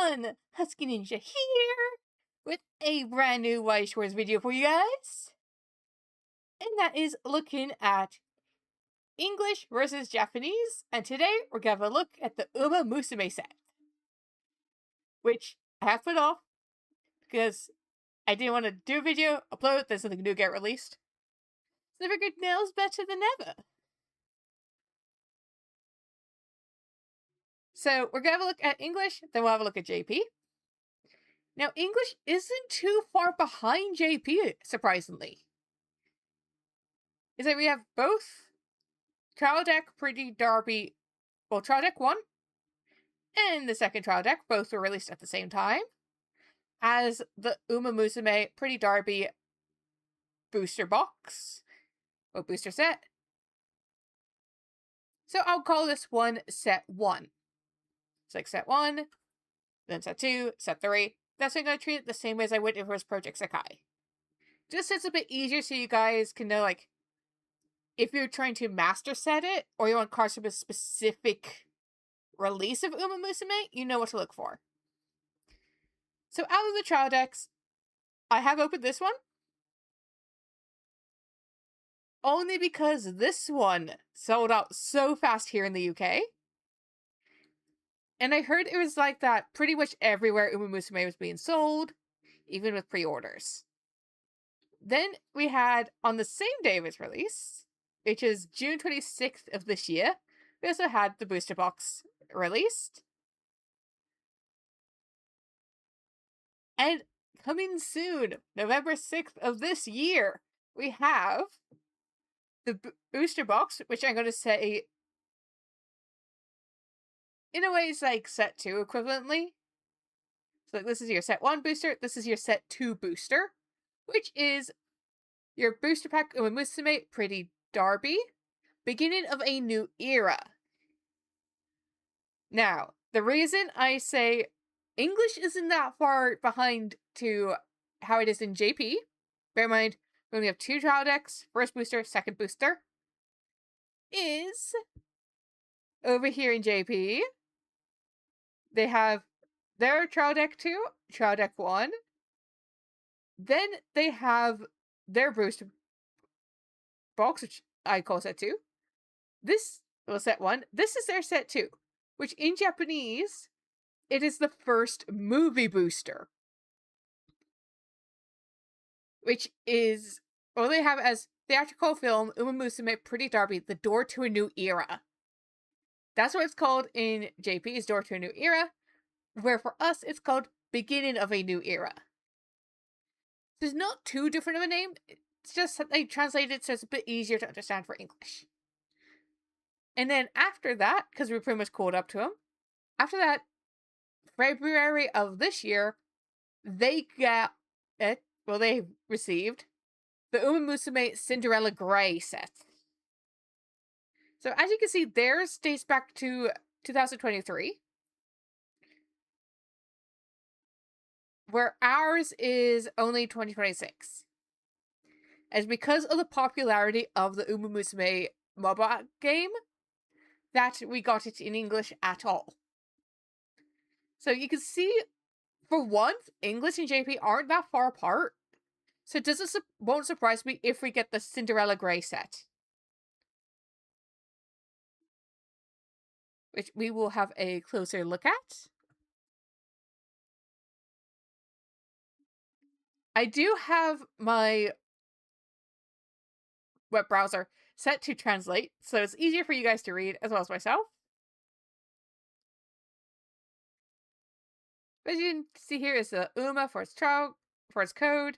everyone! Husky Ninja here with a brand new Weiss Schwarz video for you guys. And that is looking at English versus Japanese. And today we're going to have a look at the Umamusume set. Which I have put off because I didn't want to do a video, upload it, then something new get released. So I figured now's better than ever. So we're going to have a look at English, then we'll have a look at JP. Now, English isn't too far behind JP, surprisingly. Is that we have both Trial Deck, Pretty Derby, well, Trial Deck 1 and the second Trial Deck, both were released at the same time, as the Umamusume Pretty Derby booster box, or booster set. So I'll call this one Set 1. It's like Set 1, then Set 2, Set 3. That's why I'm going to treat it the same way as I would if it was Project Sekai. Just so it's a bit easier so you guys can know, like, if you're trying to master set it, or you want cards from a specific release of Umamusume, you know what to look for. So out of the trial decks, I have opened this one. Only because this one sold out so fast here in the UK. And I heard it was like that pretty much everywhere Umamusume was being sold, even with pre-orders. Then we had, on the same day of its release, which is June 26th of this year, we also had the booster box released. And coming soon, November 6th of this year, we have the booster box, which I'm going to say, in a way, is like Set 2 equivalently. So this is your Set 1 booster, this is your Set 2 booster, which is your booster pack Umamusume Pretty Derby, beginning of a new era. Now, the reason I say English isn't that far behind to how it is in JP, bear in mind, we only have 2 trial decks, first booster, second booster, is over here in JP, they have their trial deck 2, trial deck 1, then they have their booster box, which I call Set 2. This was Set 1. This is their Set 2, which in Japanese, it is the first movie booster. Which is, well, they have as theatrical film Umamusume Pretty Derby, The Door to a New Era. That's what it's called in JP, is Door to a New Era, where for us, it's called Beginning of a New Era. So it's not too different of a name. It's just that they translated it so it's a bit easier to understand for English. And then after that, because we pretty much caught up to them, after that, February of this year, they got it. Well, they received the Umamusume Cinderella Grey set. So as you can see, theirs dates back to 2023. Where ours is only 2026. As because of the popularity of the Umamusume mobile game, that we got it in English at all. So you can see, for once, English and JP aren't that far apart. So it won't surprise me if we get the Cinderella Grey set. Which we will have a closer look at. I do have my web browser set to translate, so it's easier for you guys to read, as well as myself. As you can see here is the UMA for its code,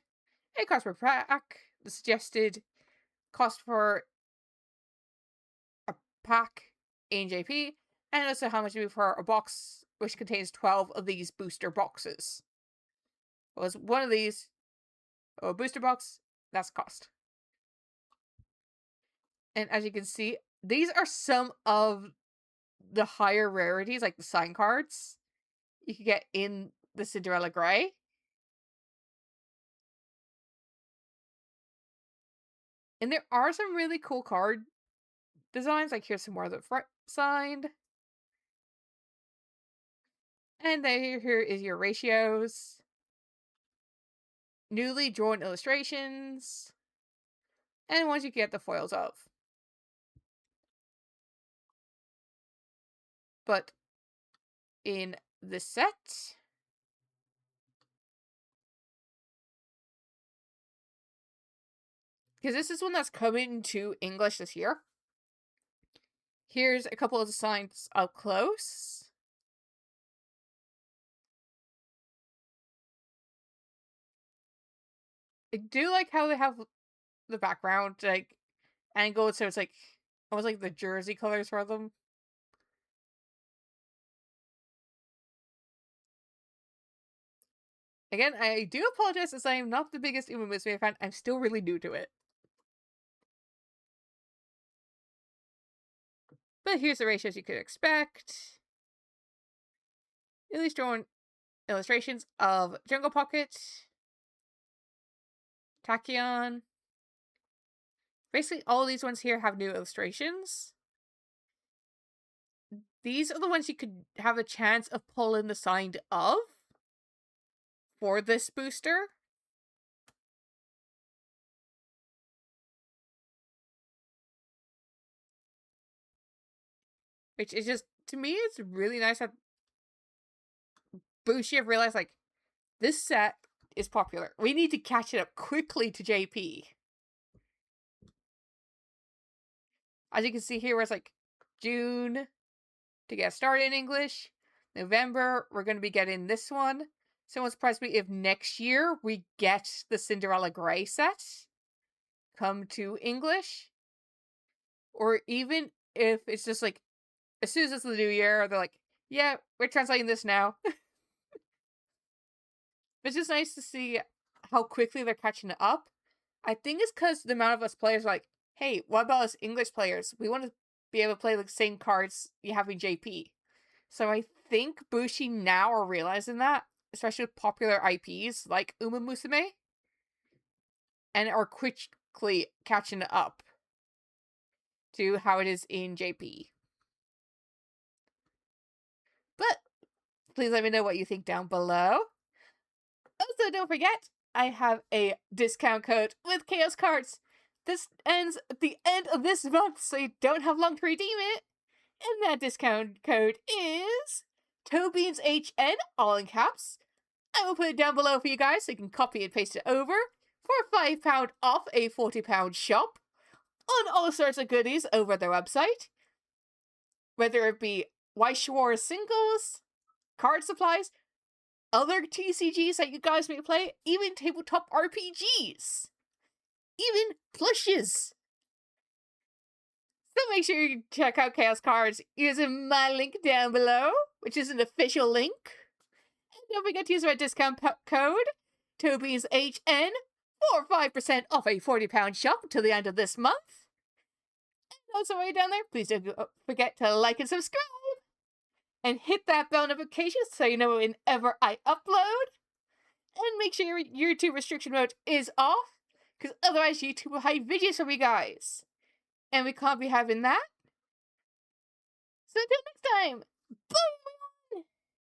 a cost per pack, the suggested cost for a pack in JP, and also how much it would be for a box, which contains 12 of these booster boxes. Well, it's one of these, a booster box, that's cost. And as you can see, these are some of the higher rarities, like the sign cards you can get in the Cinderella Grey. And there are some really cool card designs, like here's some more of the front signed. And then here is your ratios. Newly drawn illustrations. And ones you get the foils of. But in this set, because this is one that's coming to English this year, here's a couple of designs up close. I do like how they have the background like angled, so it's like almost like the jersey colors for them. Again, I do apologize as I am not the biggest Umamusume fan. I'm still really new to it. But here's the ratios you could expect. At least drawn illustrations of Jungle Pocket, Tachyon. Basically, all these ones here have new illustrations. These are the ones you could have a chance of pulling the signed of for this booster. Which is just, to me, it's really nice that Bushi have realized, like, this set is popular. We need to catch it up quickly to JP. As you can see here, where it's like June to get started in English. November, we're going to be getting this one. Someone surprised me if next year we get the Cinderella Grey set come to English. Or even if it's just like, as soon as it's the new year, they're like, yeah, we're translating this now. It's just nice to see how quickly they're catching it up. I think it's because the amount of us players are like, hey, what about us English players? We want to be able to play the same cards you have in JP. So I think Bushi now are realizing that, especially with popular IPs like Umamusume, and are quickly catching up to how it is in JP. But please let me know what you think down below. Also, don't forget, I have a discount code with Chaos Cards. This ends at the end of this month, so you don't have long to redeem it. And that discount code is ToeBeansHN, all in caps. I will put it down below for you guys so you can copy and paste it over for £5 off a £40 shop on all sorts of goodies over their website. Whether it be Weiss Schwarz singles, card supplies, other TCGs that you guys may play, even tabletop RPGs, even plushes. So make sure you check out Chaos Cards using my link down below, which is an official link. And don't forget to use my discount code, ToeBeansHN, for 5% off a £40 shop until the end of this month. And also while you're down there, please don't forget to like and subscribe. And hit that bell notification so you know whenever I upload. And make sure your YouTube restriction mode is off, because otherwise YouTube will hide videos from you guys. And we can't be having that. So until next time, bye!